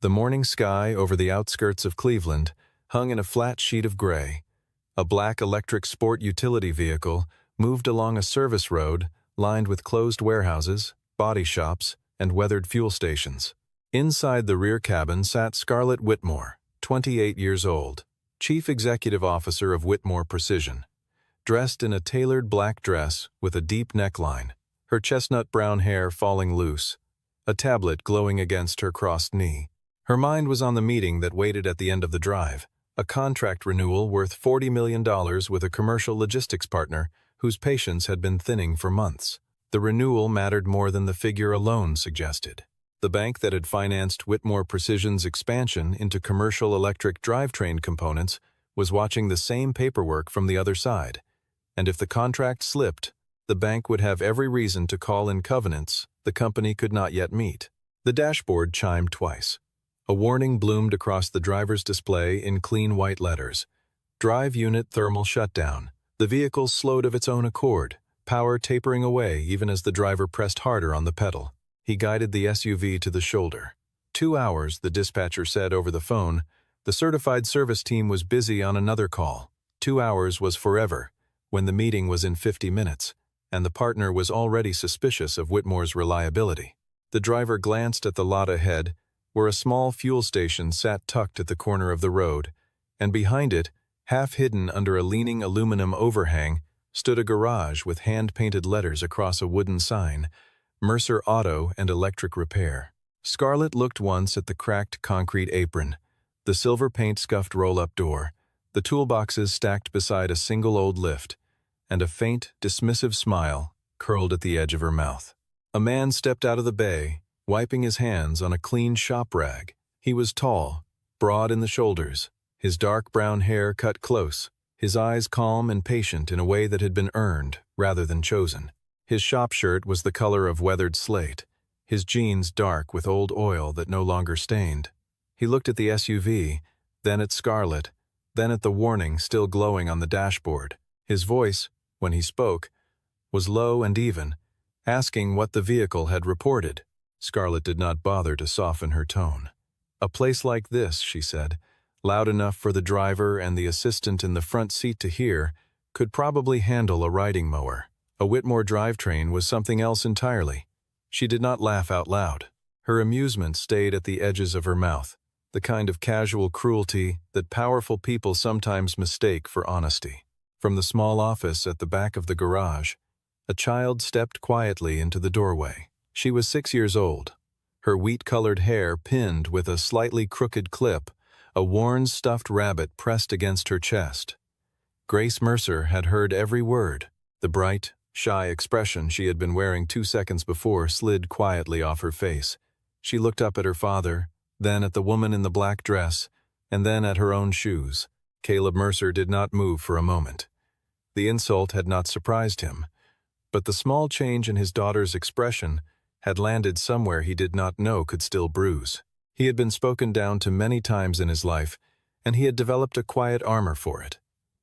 The morning sky over the outskirts of Cleveland hung in a flat sheet of gray. A black electric sport utility vehicle moved along a service road lined with closed warehouses, body shops, and weathered fuel stations. Inside the rear cabin sat Scarlett Whitmore, 28 years old, Chief Executive Officer of Whitmore Precision. Dressed in a tailored black dress with a deep neckline, her chestnut brown hair falling loose, a tablet glowing against her crossed knee. Her mind was on the meeting that waited at the end of the drive, a contract renewal worth $40 million with a commercial logistics partner whose patience had been thinning for months. The renewal mattered more than the figure alone suggested. The bank that had financed Whitmore Precision's expansion into commercial electric drivetrain components was watching the same paperwork from the other side, and if the contract slipped, the bank would have every reason to call in covenants the company could not yet meet. The dashboard chimed twice. A warning bloomed across the driver's display in clean white letters. Drive unit thermal shutdown. The vehicle slowed of its own accord, power tapering away even as the driver pressed harder on the pedal. He guided the SUV to the shoulder. 2 hours, the dispatcher said over the phone. The certified service team was busy on another call. 2 hours was forever, when the meeting was in 50 minutes, and the partner was already suspicious of Whitmore's reliability. The driver glanced at the lot ahead, where a small fuel station sat tucked at the corner of the road, and behind it, half hidden under a leaning aluminum overhang, stood a garage with hand-painted letters across a wooden sign, Mercer Auto and Electric Repair. Scarlett looked once at the cracked concrete apron, the silver paint-scuffed roll-up door, the toolboxes stacked beside a single old lift, and a faint, dismissive smile curled at the edge of her mouth. A man stepped out of the bay, wiping his hands on a clean shop rag. He was tall, broad in the shoulders, his dark brown hair cut close, his eyes calm and patient in a way that had been earned rather than chosen. His shop shirt was the color of weathered slate, his jeans dark with old oil that no longer stained. He looked at the SUV, then at Scarlett, then at the warning still glowing on the dashboard. His voice, when he spoke, was low and even, asking what the vehicle had reported. Scarlett did not bother to soften her tone. "A place like this," she said, loud enough for the driver and the assistant in the front seat to hear, could probably handle a riding mower. A Whitmore drivetrain was something else entirely. She did not laugh out loud. Her amusement stayed at the edges of her mouth, the kind of casual cruelty that powerful people sometimes mistake for honesty. From the small office at the back of the garage, a child stepped quietly into the doorway. She was 6 years old, her wheat-colored hair pinned with a slightly crooked clip, a worn stuffed rabbit pressed against her chest. Grace Mercer had heard every word. The bright, shy expression she had been wearing 2 seconds before slid quietly off her face. She looked up at her father, then at the woman in the black dress, and then at her own shoes. Caleb Mercer did not move for a moment. The insult had not surprised him, but the small change in his daughter's expression had landed somewhere he did not know could still bruise. He had been spoken down to many times in his life, and he had developed a quiet armor for it.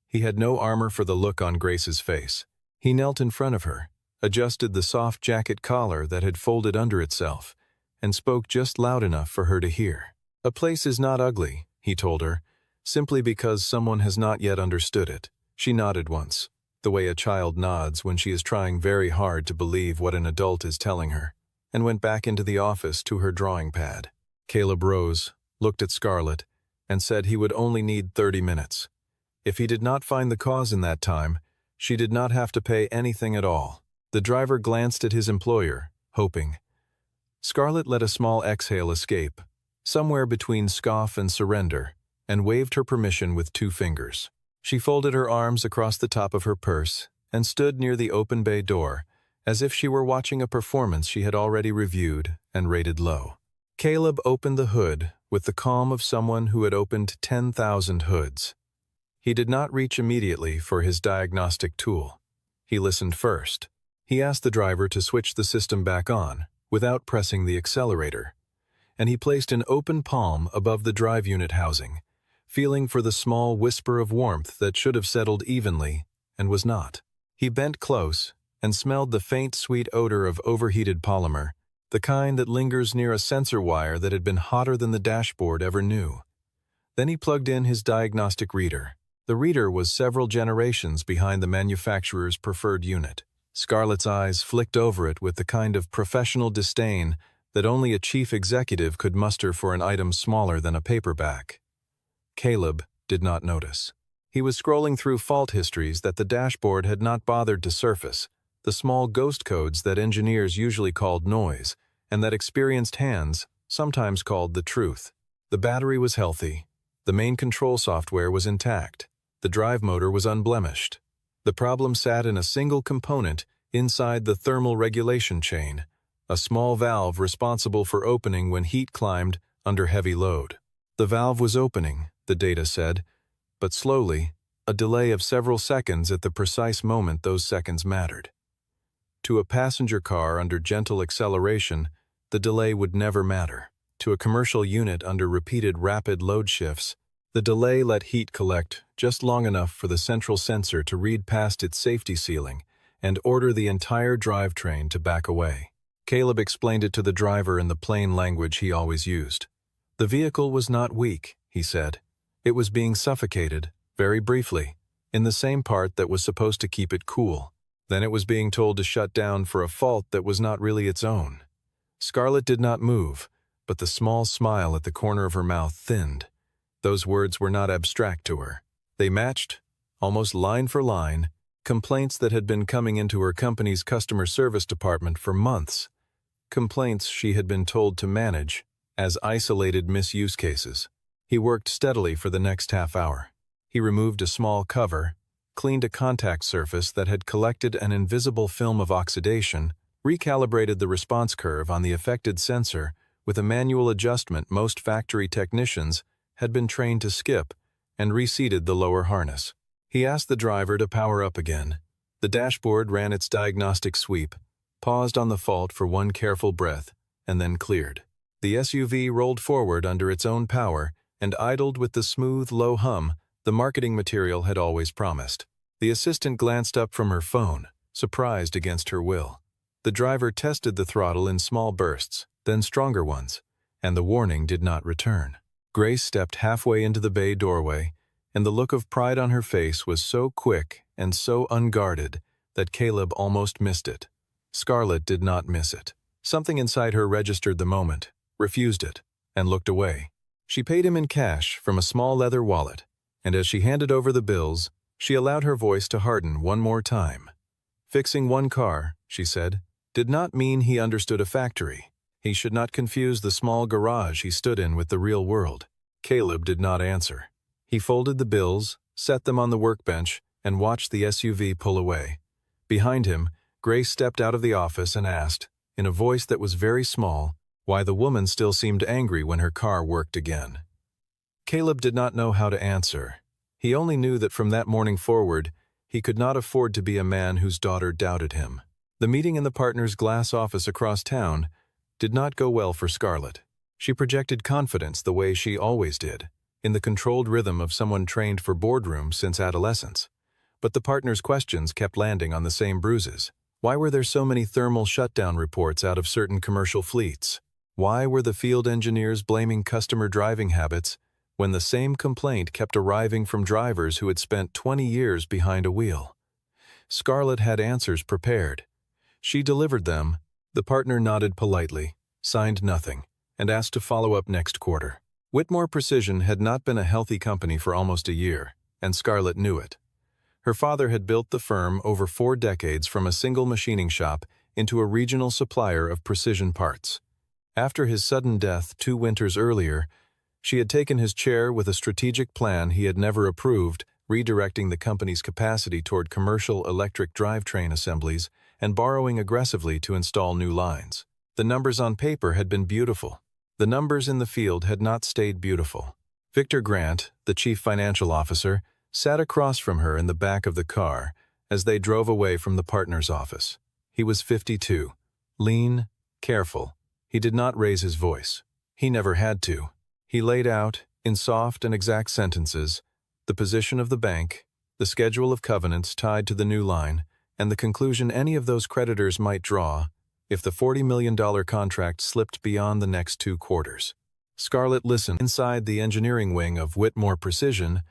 He had no armor for the look on Grace's face. He knelt in front of her, adjusted the soft jacket collar that had folded under itself, and spoke just loud enough for her to hear. "A place is not ugly," he told her, simply because someone has not yet understood it. She nodded once, the way a child nods when she is trying very hard to believe what an adult is telling her, and went back into the office to her drawing pad. Caleb rose, looked at Scarlett, and said he would only need 30 minutes. If he did not find the cause in that time, she did not have to pay anything at all. The driver glanced at his employer, hoping. Scarlett let a small exhale escape, somewhere between scoff and surrender, and waved her permission with 2 fingers. She folded her arms across the top of her purse and stood near the open bay door, as if she were watching a performance she had already reviewed and rated low. Caleb opened the hood with the calm of someone who had opened 10,000 hoods. He did not reach immediately for his diagnostic tool. He listened first. He asked the driver to switch the system back on, without pressing the accelerator, and he placed an open palm above the drive unit housing, feeling for the small whisper of warmth that should have settled evenly and was not. He bent close and smelled the faint, sweet odor of overheated polymer, the kind that lingers near a sensor wire that had been hotter than the dashboard ever knew. Then he plugged in his diagnostic reader. The reader was several generations behind the manufacturer's preferred unit. Scarlett's eyes flicked over it with the kind of professional disdain that only a chief executive could muster for an item smaller than a paperback. Caleb did not notice. He was scrolling through fault histories that the dashboard had not bothered to surface, the small ghost codes that engineers usually called noise, and that experienced hands sometimes called the truth. The battery was healthy. The main control software was intact. The drive motor was unblemished. The problem sat in a single component inside the thermal regulation chain, a small valve responsible for opening when heat climbed under heavy load. The valve was opening, the data said, but slowly, a delay of several seconds at the precise moment those seconds mattered. To a passenger car under gentle acceleration, the delay would never matter. To a commercial unit under repeated rapid load shifts, the delay let heat collect just long enough for the central sensor to read past its safety ceiling and order the entire drivetrain to back away. Caleb explained it to the driver in the plain language he always used. The vehicle was not weak, he said. It was being suffocated, very briefly, in the same part that was supposed to keep it cool. Then it was being told to shut down for a fault that was not really its own. Scarlett did not move, but the small smile at the corner of her mouth thinned. Those words were not abstract to her. They matched, almost line for line, complaints that had been coming into her company's customer service department for months. Complaints she had been told to manage as isolated misuse cases. He worked steadily for the next half hour. He removed a small cover, cleaned a contact surface that had collected an invisible film of oxidation, recalibrated the response curve on the affected sensor with a manual adjustment most factory technicians had been trained to skip, and reseated the lower harness. He asked the driver to power up again. The dashboard ran its diagnostic sweep, paused on the fault for one careful breath, and then cleared. The SUV rolled forward under its own power and idled with the smooth, low hum the marketing material had always promised. The assistant glanced up from her phone, surprised against her will. The driver tested the throttle in small bursts, then stronger ones, and the warning did not return. Grace stepped halfway into the bay doorway, and the look of pride on her face was so quick and so unguarded that Caleb almost missed it. Scarlett did not miss it. Something inside her registered the moment, refused it, and looked away. She paid him in cash from a small leather wallet, and as she handed over the bills, she allowed her voice to harden one more time. Fixing one car, she said, did not mean he understood a factory. He should not confuse the small garage he stood in with the real world. Caleb did not answer. He folded the bills, set them on the workbench, and watched the SUV pull away. Behind him, Grace stepped out of the office and asked, in a voice that was very small, why the woman still seemed angry when her car worked again. Caleb did not know how to answer. He only knew that from that morning forward, he could not afford to be a man whose daughter doubted him. The meeting in the partner's glass office across town did not go well for Scarlett. She projected confidence the way she always did, in the controlled rhythm of someone trained for boardrooms since adolescence. But the partner's questions kept landing on the same bruises. Why were there so many thermal shutdown reports out of certain commercial fleets? Why were the field engineers blaming customer driving habits when the same complaint kept arriving from drivers who had spent 20 years behind a wheel? Scarlett had answers prepared. She delivered them. The partner nodded politely, signed nothing, and asked to follow up next quarter. Whitmore Precision had not been a healthy company for almost a year, and Scarlett knew it. Her father had built the firm over 4 decades from a single machining shop into a regional supplier of precision parts. After his sudden death 2 winters earlier, she had taken his chair with a strategic plan he had never approved, redirecting the company's capacity toward commercial electric drivetrain assemblies and borrowing aggressively to install new lines. The numbers on paper had been beautiful. The numbers in the field had not stayed beautiful. Victor Grant, the chief financial officer, sat across from her in the back of the car as they drove away from the partner's office. He was 52, lean, careful. He did not raise his voice. He never had to. He laid out, in soft and exact sentences, the position of the bank, the schedule of covenants tied to the new line, and the conclusion any of those creditors might draw, if the $40 million contract slipped beyond the next 2 quarters. Scarlett listened. Inside the engineering wing of Whitmore Precision,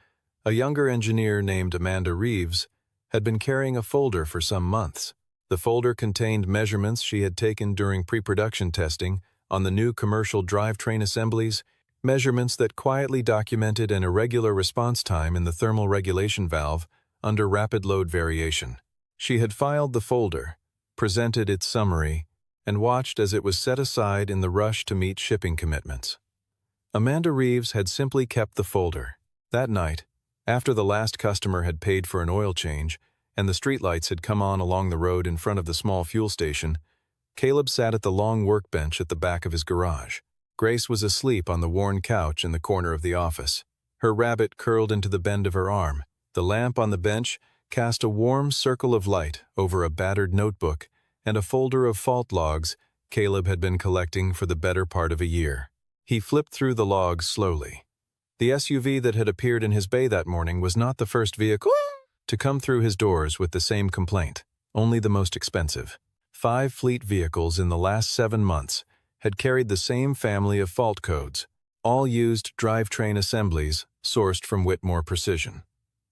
a younger engineer named Amanda Reeves had been carrying a folder for some months. The folder contained measurements she had taken during pre-production testing on the new commercial drivetrain assemblies, measurements that quietly documented an irregular response time in the thermal regulation valve under rapid load variation. She had filed the folder, presented its summary, and watched as it was set aside in the rush to meet shipping commitments. Amanda Reeves had simply kept the folder. That night, after the last customer had paid for an oil change and the streetlights had come on along the road in front of the small fuel station, Caleb sat at the long workbench at the back of his garage. Grace was asleep on the worn couch in the corner of the office. Her rabbit curled into the bend of her arm. The lamp on the bench cast a warm circle of light over a battered notebook and a folder of fault logs Caleb had been collecting for the better part of a year. He flipped through the logs slowly. The SUV that had appeared in his bay that morning was not the first vehicle to come through his doors with the same complaint, only the most expensive. 5 fleet vehicles in the last 7 months had carried the same family of fault codes. All used drivetrain assemblies sourced from Whitmore Precision.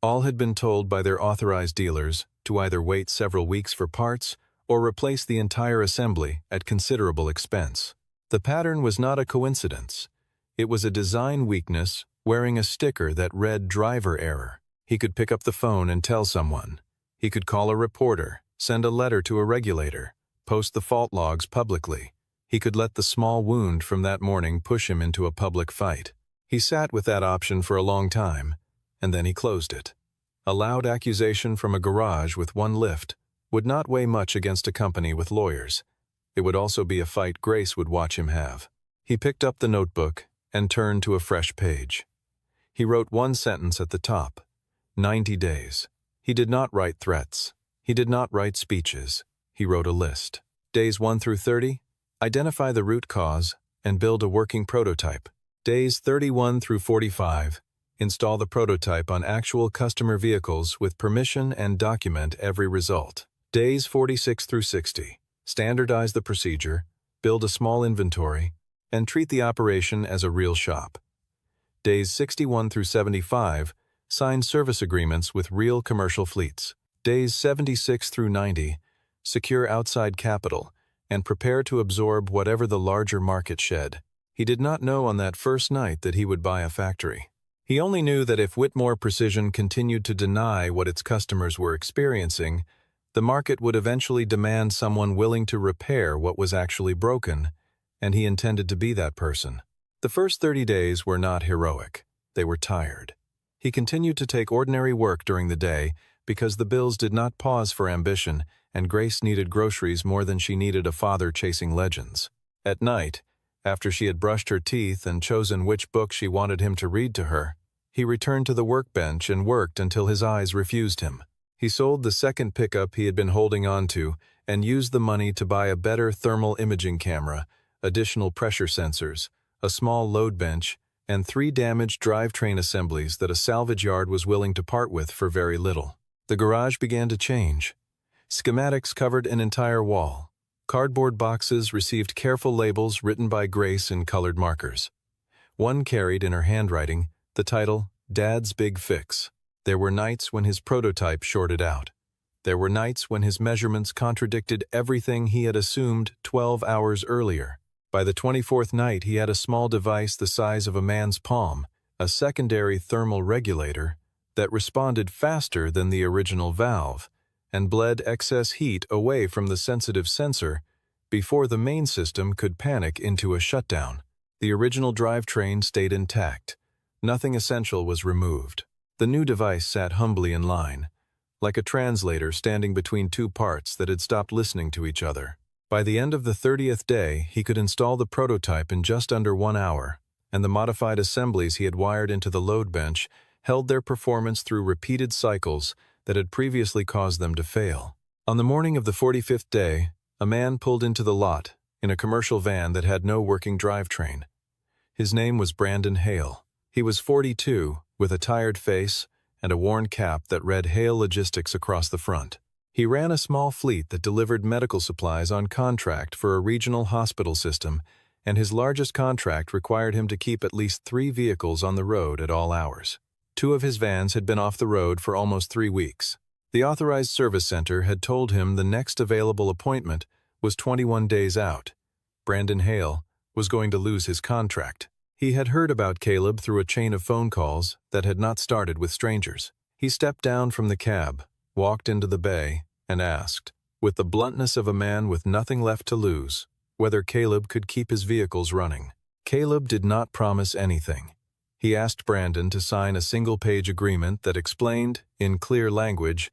All had been told by their authorized dealers to either wait several weeks for parts or replace the entire assembly at considerable expense. The pattern was not a coincidence. It was a design weakness wearing a sticker that read driver error. He could pick up the phone and tell someone. He could call a reporter, send a letter to a regulator, post the fault logs publicly. He could let the small wound from that morning push him into a public fight. He sat with that option for a long time, and then he closed it. A loud accusation from a garage with 1 lift would not weigh much against a company with lawyers. It would also be a fight Grace would watch him have. He picked up the notebook and turned to a fresh page. He wrote 1 sentence at the top. 90 days. He did not write threats. He did not write speeches. He wrote a list. Days 1 through 30, identify the root cause and build a working prototype. Days 31 through 45, install the prototype on actual customer vehicles with permission and document every result. Days 46 through 60, standardize the procedure, build a small inventory, and treat the operation as a real shop. Days 61 through 75, sign service agreements with real commercial fleets. Days 76 through 90, secure outside capital and prepare to absorb whatever the larger market shed. He did not know on that first night that he would buy a factory. He only knew that if Whitmore Precision continued to deny what its customers were experiencing, the market would eventually demand someone willing to repair what was actually broken, and he intended to be that person. The first 30 days were not heroic. They were tired. He continued to take ordinary work during the day because the bills did not pause for ambition, and Grace needed groceries more than she needed a father chasing legends. At night, after she had brushed her teeth and chosen which book she wanted him to read to her, he returned to the workbench and worked until his eyes refused him. He sold the second pickup he had been holding on to and used the money to buy a better thermal imaging camera, additional pressure sensors, a small load bench, and 3 damaged drivetrain assemblies that a salvage yard was willing to part with for very little. The garage began to change. Schematics covered an entire wall. Cardboard boxes received careful labels written by Grace in colored markers. One carried in her handwriting the title, Dad's Big Fix. There were nights when his prototype shorted out. There were nights when his measurements contradicted everything he had assumed 12 hours earlier. By the 24th night, he had a small device the size of a man's palm, a secondary thermal regulator that responded faster than the original valve and bled excess heat away from the sensitive sensor before the main system could panic into a shutdown. The original drivetrain stayed intact. Nothing essential was removed. The new device sat humbly in line, like a translator standing between 2 parts that had stopped listening to each other. By the end of the 30th day, he could install the prototype in just under 1 hour, and the modified assemblies he had wired into the load bench held their performance through repeated cycles that had previously caused them to fail. On the morning of the 45th day, a man pulled into the lot in a commercial van that had no working drivetrain. His name was Brandon Hale. He was 42, with a tired face and a worn cap that read Hale Logistics across the front. He ran a small fleet that delivered medical supplies on contract for a regional hospital system, and his largest contract required him to keep at least 3 vehicles on the road at all hours. 2 of his vans had been off the road for almost 3 weeks. The authorized service center had told him the next available appointment was 21 days out. Brandon Hale was going to lose his contract. He had heard about Caleb through a chain of phone calls that had not started with strangers. He stepped down from the cab, walked into the bay, and asked, with the bluntness of a man with nothing left to lose, whether Caleb could keep his vehicles running. Caleb did not promise anything. He asked Brandon to sign a single-page agreement that explained, in clear language,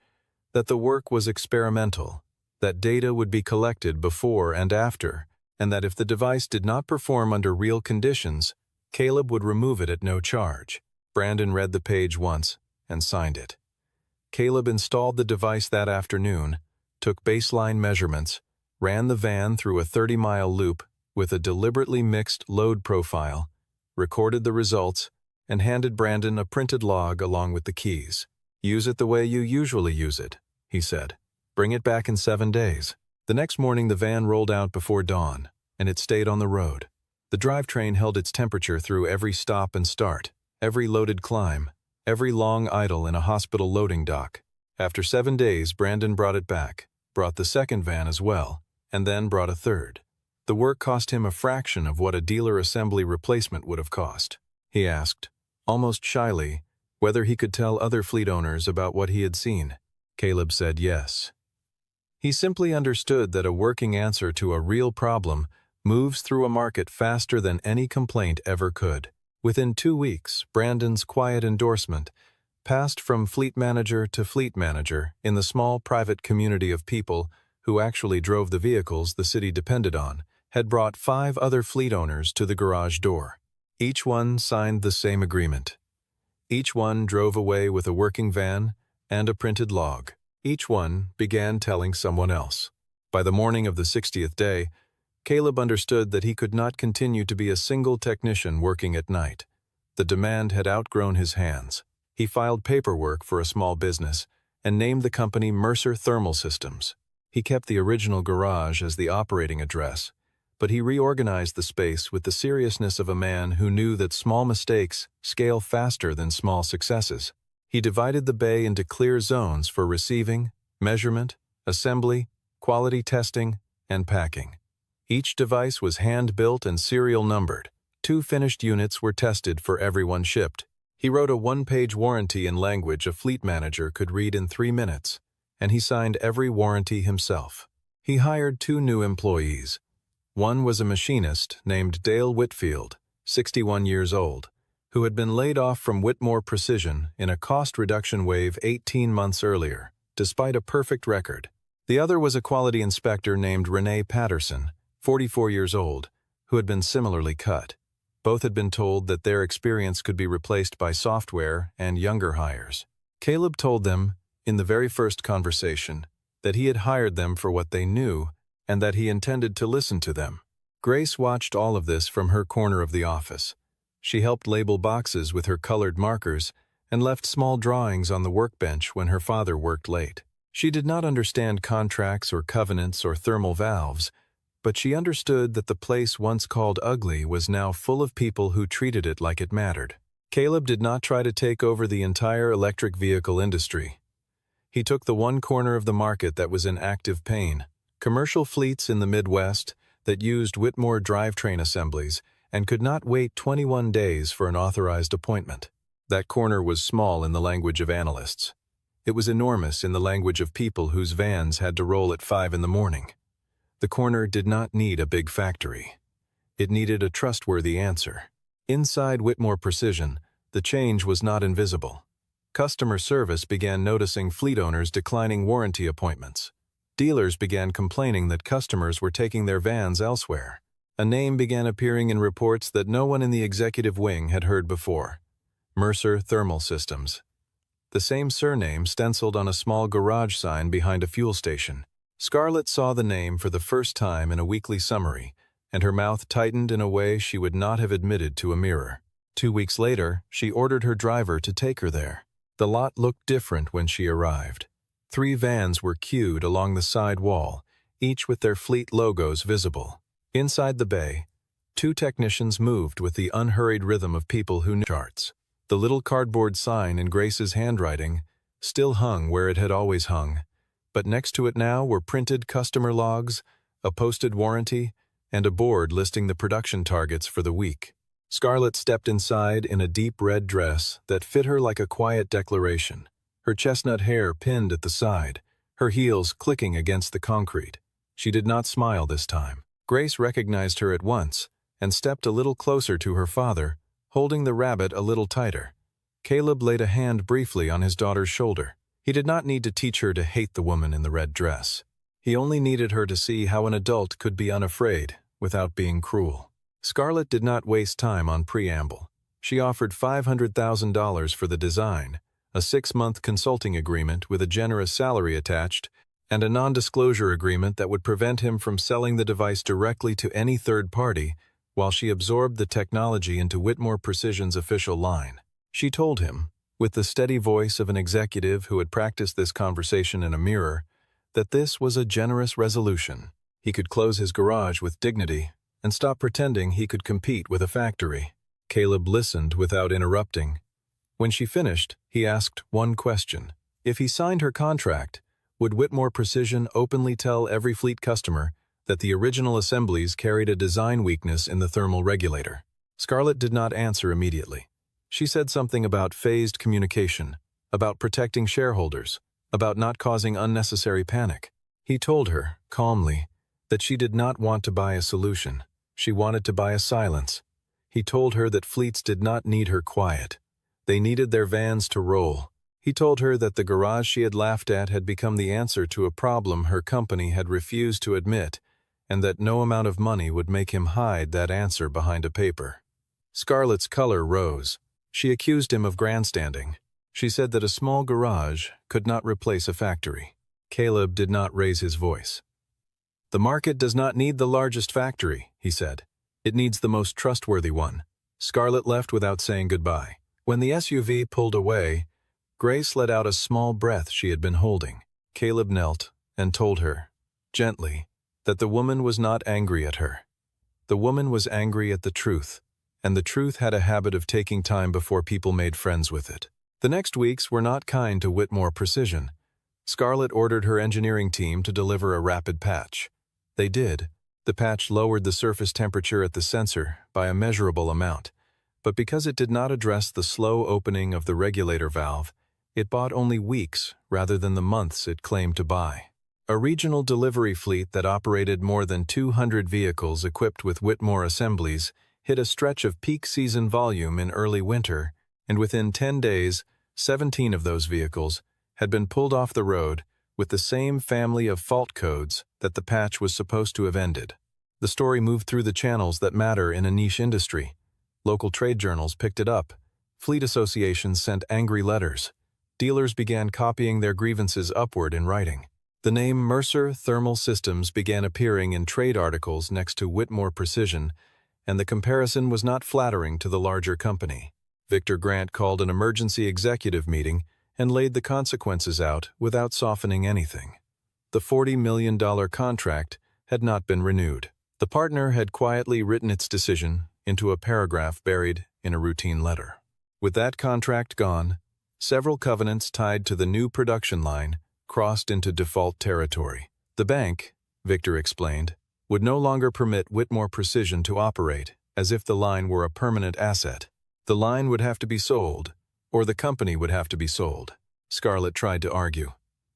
that the work was experimental, that data would be collected before and after, and that if the device did not perform under real conditions, Caleb would remove it at no charge. Brandon read the page once and signed it. Caleb installed the device that afternoon, took baseline measurements, ran the van through a 30-mile loop with a deliberately mixed load profile, recorded the results, and handed Brandon a printed log along with the keys. "Use it the way you usually use it," he said. "Bring it back in 7 days." The next morning the van rolled out before dawn, and it stayed on the road. The drivetrain held its temperature through every stop and start, every loaded climb, every long idle in a hospital loading dock. After 7 days, Brandon brought it back, brought the second van as well, and then brought a third. The work cost him a fraction of what a dealer assembly replacement would have cost. He asked, almost shyly, whether he could tell other fleet owners about what he had seen. Caleb said yes. He simply understood that a working answer to a real problem moves through a market faster than any complaint ever could. Within 2 weeks, Brandon's quiet endorsement passed from fleet manager to fleet manager in the small private community of people who actually drove the vehicles the city depended on, had brought 5 other fleet owners to the garage door. Each one signed the same agreement. Each one drove away with a working van and a printed log. Each one began telling someone else. By the morning of the 60th day, Caleb understood that he could not continue to be a single technician working at night. The demand had outgrown his hands. He filed paperwork for a small business and named the company Mercer Thermal Systems. He kept the original garage as the operating address, but he reorganized the space with the seriousness of a man who knew that small mistakes scale faster than small successes. He divided the bay into clear zones for receiving, measurement, assembly, quality testing, and packing. Each device was hand-built and serial numbered. 2 finished units were tested for every one shipped. He wrote a 1-page warranty in language a fleet manager could read in 3 minutes, and he signed every warranty himself. He hired 2 new employees. One was a machinist named Dale Whitfield, 61 years old, who had been laid off from Whitmore Precision in a cost reduction wave 18 months earlier, despite a perfect record. The other was a quality inspector named Renee Patterson, 44 years old, who had been similarly cut. Both had been told that their experience could be replaced by software and younger hires. Caleb told them, in the very first conversation, that he had hired them for what they knew and that he intended to listen to them. Grace watched all of this from her corner of the office. She helped label boxes with her colored markers and left small drawings on the workbench when her father worked late. She did not understand contracts or covenants or thermal valves, but she understood that the place once called ugly was now full of people who treated it like it mattered. Caleb did not try to take over the entire electric vehicle industry. He took the one corner of the market that was in active pain, commercial fleets in the Midwest that used Whitmore drivetrain assemblies and could not wait 21 days for an authorized appointment. That corner was small in the language of analysts. It was enormous in the language of people whose vans had to roll at 5 in the morning. The corner did not need a big factory. It needed a trustworthy answer. Inside Whitmore Precision, the change was not invisible. Customer service began noticing fleet owners declining warranty appointments. Dealers began complaining that customers were taking their vans elsewhere. A name began appearing in reports that no one in the executive wing had heard before: Mercer Thermal Systems. The same surname stenciled on a small garage sign behind a fuel station. Scarlett saw the name for the first time in a weekly summary, and her mouth tightened in a way she would not have admitted to a mirror. 2 weeks later, she ordered her driver to take her there. The lot looked different when she arrived. 3 vans were queued along the side wall, each with their fleet logos visible. Inside the bay, 2 technicians moved with the unhurried rhythm of people who knew charts. The little cardboard sign in Grace's handwriting still hung where it had always hung, but next to it now were printed customer logs, a posted warranty, and a board listing the production targets for the week. Scarlett stepped inside in a deep red dress that fit her like a quiet declaration, her chestnut hair pinned at the side, her heels clicking against the concrete. She did not smile this time. Grace recognized her at once and stepped a little closer to her father, holding the rabbit a little tighter. Caleb laid a hand briefly on his daughter's shoulder. He did not need to teach her to hate the woman in the red dress. He only needed her to see how an adult could be unafraid without being cruel. Scarlett did not waste time on preamble. She offered $500,000 for the design, a 6-month consulting agreement with a generous salary attached, and a non-disclosure agreement that would prevent him from selling the device directly to any third party while she absorbed the technology into Whitmore Precision's official line. She told him, with the steady voice of an executive who had practiced this conversation in a mirror, that this was a generous resolution. He could close his garage with dignity and stop pretending he could compete with a factory. Caleb listened without interrupting. When she finished, he asked one question. If he signed her contract, would Whitmore Precision openly tell every fleet customer that the original assemblies carried a design weakness in the thermal regulator? Scarlett did not answer immediately. She said something about phased communication, about protecting shareholders, about not causing unnecessary panic. He told her, calmly, that she did not want to buy a solution. She wanted to buy a silence. He told her that fleets did not need her quiet. They needed their vans to roll. He told her that the garage she had laughed at had become the answer to a problem her company had refused to admit, and that no amount of money would make him hide that answer behind a paper. Scarlett's color rose. She accused him of grandstanding. She said that a small garage could not replace a factory. Caleb did not raise his voice. The market does not need the largest factory, he said. It needs the most trustworthy one. Scarlett left without saying goodbye. When the SUV pulled away, Grace let out a small breath she had been holding. Caleb knelt and told her, gently, that the woman was not angry at her. The woman was angry at the truth, and the truth had a habit of taking time before people made friends with it. The next weeks were not kind to Whitmore Precision. Scarlett ordered her engineering team to deliver a rapid patch. They did. The patch lowered the surface temperature at the sensor by a measurable amount, but because it did not address the slow opening of the regulator valve, it bought only weeks rather than the months it claimed to buy. A regional delivery fleet that operated more than 200 vehicles equipped with Whitmore assemblies hit a stretch of peak season volume in early winter, and within 10 days, 17 of those vehicles had been pulled off the road with the same family of fault codes that the patch was supposed to have ended. The story moved through the channels that matter in a niche industry. Local trade journals picked it up. Fleet associations sent angry letters. Dealers began copying their grievances upward in writing. The name Mercer Thermal Systems began appearing in trade articles next to Whitmore Precision, and the comparison was not flattering to the larger company. Victor Grant called an emergency executive meeting and laid the consequences out without softening anything. The $40 million contract had not been renewed. The partner had quietly written its decision into a paragraph buried in a routine letter. With that contract gone, several covenants tied to the new production line crossed into default territory. The bank, Victor explained, would no longer permit Whitmore Precision to operate as if the line were a permanent asset. The line would have to be sold, or the company would have to be sold. Scarlett tried to argue.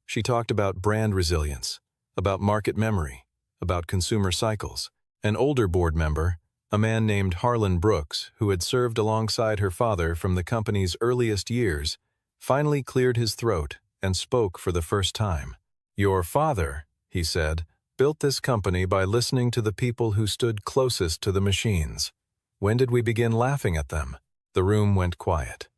She talked about brand resilience, about market memory, about consumer cycles. An older board member, a man named Harlan Brooks, who had served alongside her father from the company's earliest years, finally cleared his throat and spoke for the first time. "Your father," he said, "built this company by listening to the people who stood closest to the machines. When did we begin laughing at them?" The room went quiet.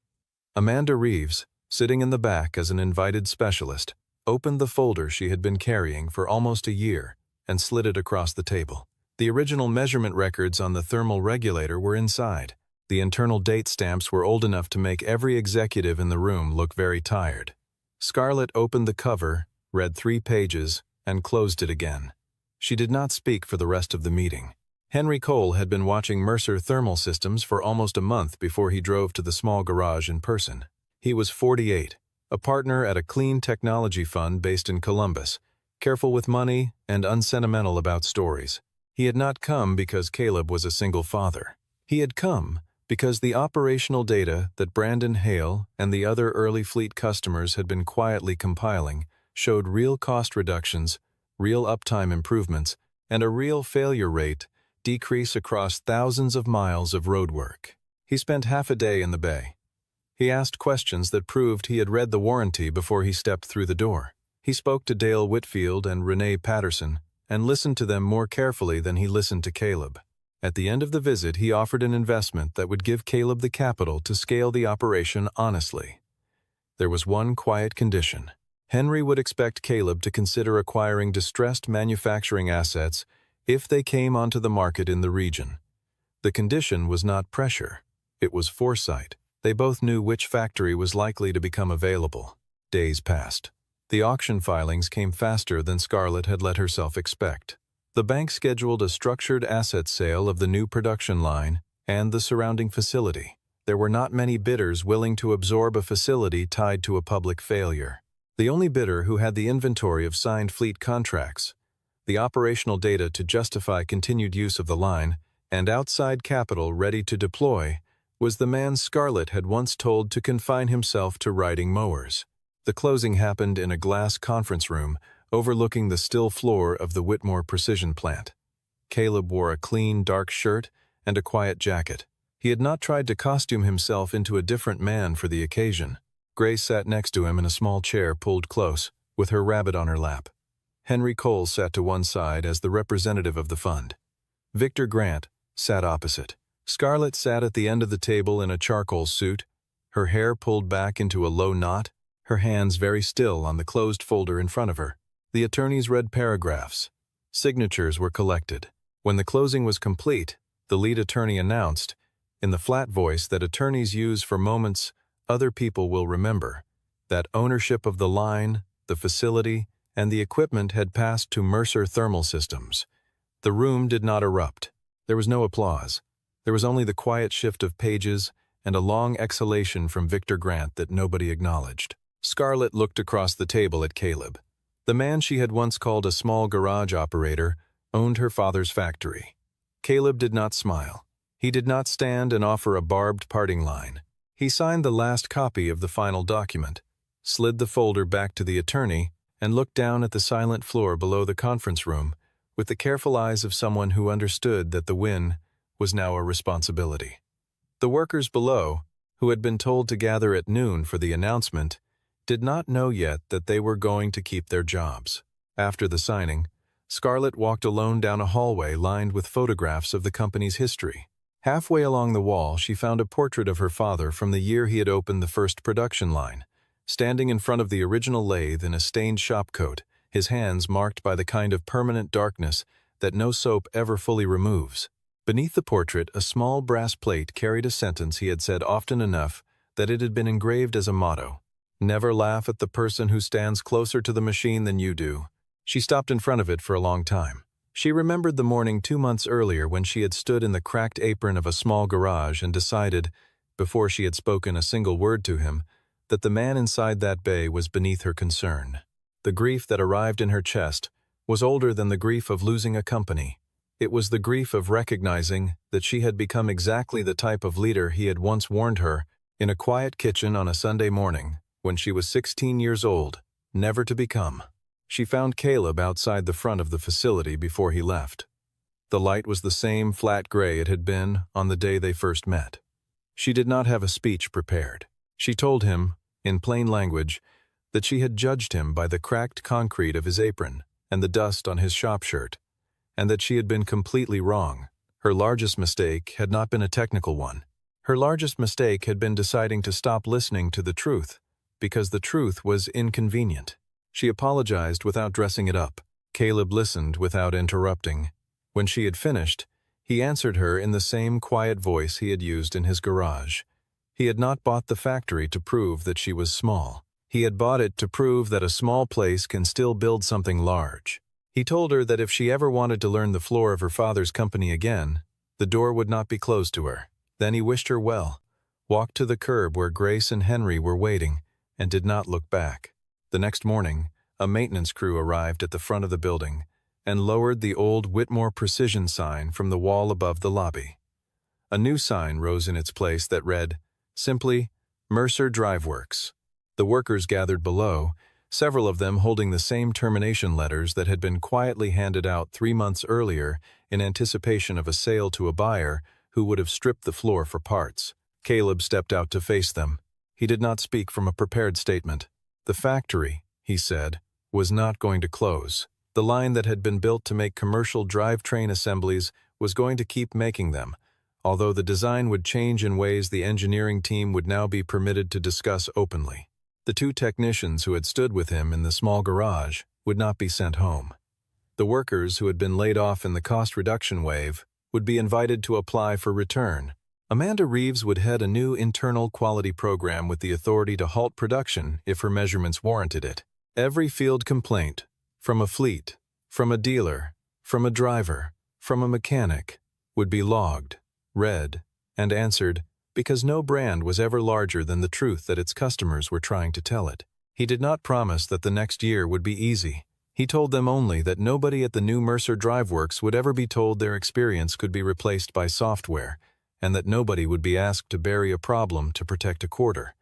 Amanda Reeves, sitting in the back as an invited specialist, opened the folder she had been carrying for almost a year and slid it across the table. The original measurement records on the thermal regulator were inside. The internal date stamps were old enough to make every executive in the room look very tired. Scarlett opened the cover, read 3 pages, and closed it again. She did not speak for the rest of the meeting. Henry Cole had been watching Mercer Thermal Systems for almost a month before he drove to the small garage in person. He was 48, a partner at a clean technology fund based in Columbus, careful with money and unsentimental about stories. He had not come because Caleb was a single father. He had come because the operational data that Brandon Hale and the other early fleet customers had been quietly compiling showed real cost reductions, real uptime improvements, and a real failure rate decrease across thousands of miles of roadwork. He spent half a day in the bay. He asked questions that proved he had read the warranty before he stepped through the door. He spoke to Dale Whitfield and Renee Patterson and listened to them more carefully than he listened to Caleb. At the end of the visit, he offered an investment that would give Caleb the capital to scale the operation honestly. There was one quiet condition. Henry would expect Caleb to consider acquiring distressed manufacturing assets if they came onto the market in the region. The condition was not pressure. It was foresight. They both knew which factory was likely to become available. Days passed. The auction filings came faster than Scarlett had let herself expect. The bank scheduled a structured asset sale of the new production line and the surrounding facility. There were not many bidders willing to absorb a facility tied to a public failure. The only bidder who had the inventory of signed fleet contracts, the operational data to justify continued use of the line, and outside capital ready to deploy, was the man Scarlett had once told to confine himself to riding mowers. The closing happened in a glass conference room overlooking the still floor of the Whitmore Precision plant. Caleb wore a clean, dark shirt and a quiet jacket. He had not tried to costume himself into a different man for the occasion. Grace sat next to him in a small chair pulled close, with her rabbit on her lap. Henry Cole sat to one side as the representative of the fund. Victor Grant sat opposite. Scarlett sat at the end of the table in a charcoal suit, her hair pulled back into a low knot, her hands very still on the closed folder in front of her. The attorneys read paragraphs. Signatures were collected. When the closing was complete, the lead attorney announced, in the flat voice that attorneys use for moments other people will remember, that ownership of the line, the facility, and the equipment had passed to Mercer Thermal Systems. The room did not erupt. There was no applause. There was only the quiet shift of pages and a long exhalation from Victor Grant that nobody acknowledged. Scarlett looked across the table at Caleb. The man she had once called a small garage operator owned her father's factory. Caleb did not smile. He did not stand and offer a barbed parting line. He signed the last copy of the final document, slid the folder back to the attorney, and looked down at the silent floor below the conference room with the careful eyes of someone who understood that the win was now a responsibility. The workers below, who had been told to gather at noon for the announcement, did not know yet that they were going to keep their jobs. After the signing, Scarlett walked alone down a hallway lined with photographs of the company's history. Halfway along the wall, she found a portrait of her father from the year he had opened the first production line, standing in front of the original lathe in a stained shopcoat, his hands marked by the kind of permanent darkness that no soap ever fully removes. Beneath the portrait, a small brass plate carried a sentence he had said often enough that it had been engraved as a motto: "Never laugh at the person who stands closer to the machine than you do." She stopped in front of it for a long time. She remembered the morning 2 months earlier when she had stood in the cracked apron of a small garage and decided, before she had spoken a single word to him, that the man inside that bay was beneath her concern. The grief that arrived in her chest was older than the grief of losing a company. It was the grief of recognizing that she had become exactly the type of leader he had once warned her, in a quiet kitchen on a Sunday morning, when she was 16 years old, never to become. She found Caleb outside the front of the facility before he left. The light was the same flat gray it had been on the day they first met. She did not have a speech prepared. She told him, in plain language, that she had judged him by the cracked concrete of his apron and the dust on his shop shirt, and that she had been completely wrong. Her largest mistake had not been a technical one. Her largest mistake had been deciding to stop listening to the truth, because the truth was inconvenient. She apologized without dressing it up. Caleb listened without interrupting. When she had finished, he answered her in the same quiet voice he had used in his garage. He had not bought the factory to prove that she was small. He had bought it to prove that a small place can still build something large. He told her that if she ever wanted to learn the floor of her father's company again, the door would not be closed to her. Then he wished her well, walked to the curb where Grace and Henry were waiting, and did not look back. The next morning, a maintenance crew arrived at the front of the building and lowered the old Whitmore Precision sign from the wall above the lobby. A new sign rose in its place that read, simply, Mercer Drive Works. The workers gathered below, several of them holding the same termination letters that had been quietly handed out 3 months earlier in anticipation of a sale to a buyer who would have stripped the floor for parts. Caleb stepped out to face them. He did not speak from a prepared statement. The factory, he said, was not going to close. The line that had been built to make commercial drivetrain assemblies was going to keep making them, although the design would change in ways the engineering team would now be permitted to discuss openly. The 2 technicians who had stood with him in the small garage would not be sent home. The workers who had been laid off in the cost reduction wave would be invited to apply for return. Amanda Reeves would head a new internal quality program with the authority to halt production if her measurements warranted it. Every field complaint, from a fleet, from a dealer, from a driver, from a mechanic, would be logged, read, and answered, because no brand was ever larger than the truth that its customers were trying to tell it. He did not promise that the next year would be easy. He told them only that nobody at the new Mercer Drive Works would ever be told their experience could be replaced by software, and that nobody would be asked to bury a problem to protect a quarter.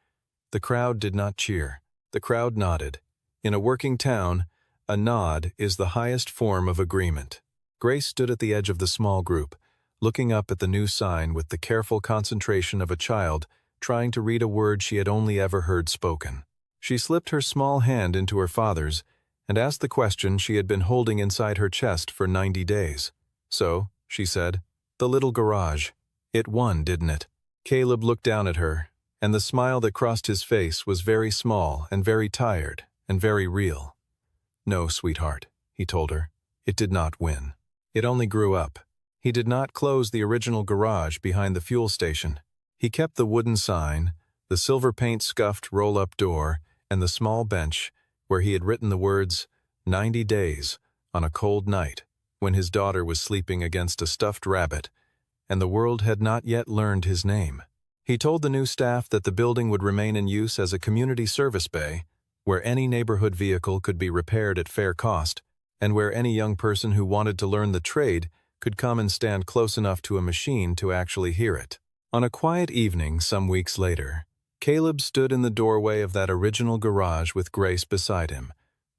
The crowd did not cheer. The crowd nodded. In a working town, a nod is the highest form of agreement. Grace stood at the edge of the small group, looking up at the new sign with the careful concentration of a child trying to read a word she had only ever heard spoken. She slipped her small hand into her father's and asked the question she had been holding inside her chest for 90 days. So, she said, the little garage. It won, didn't it? Caleb looked down at her, and the smile that crossed his face was very small and very tired and very real. No, sweetheart, he told her. It did not win. It only grew up. He did not close the original garage behind the fuel station. He kept the wooden sign, the silver paint-scuffed roll-up door, and the small bench where he had written the words 90 days on a cold night when his daughter was sleeping against a stuffed rabbit, and the world had not yet learned his name. He told the new staff that the building would remain in use as a community service bay, where any neighborhood vehicle could be repaired at fair cost, and where any young person who wanted to learn the trade could come and stand close enough to a machine to actually hear it. On a quiet evening some weeks later, Caleb stood in the doorway of that original garage with Grace beside him,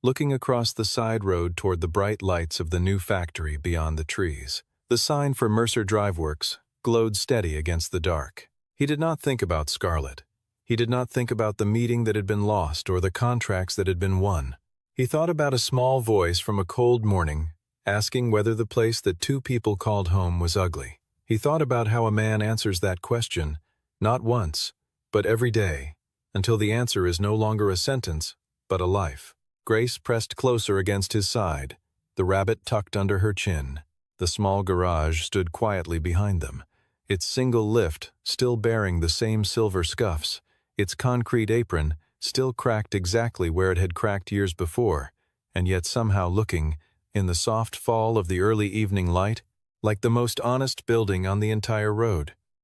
looking across the side road toward the bright lights of the new factory beyond the trees. The sign for Mercer Drive Works glowed steady against the dark. He did not think about Scarlett. He did not think about the meeting that had been lost or the contracts that had been won. He thought about a small voice from a cold morning asking whether the place that 2 people called home was ugly. He thought about how a man answers that question, not once, but every day, until the answer is no longer a sentence, but a life. Grace pressed closer against his side, the rabbit tucked under her chin. The small garage stood quietly behind them, its single lift still bearing the same silver scuffs, its concrete apron still cracked exactly where it had cracked years before, and yet somehow looking, in the soft fall of the early evening light, like the most honest building on the entire road.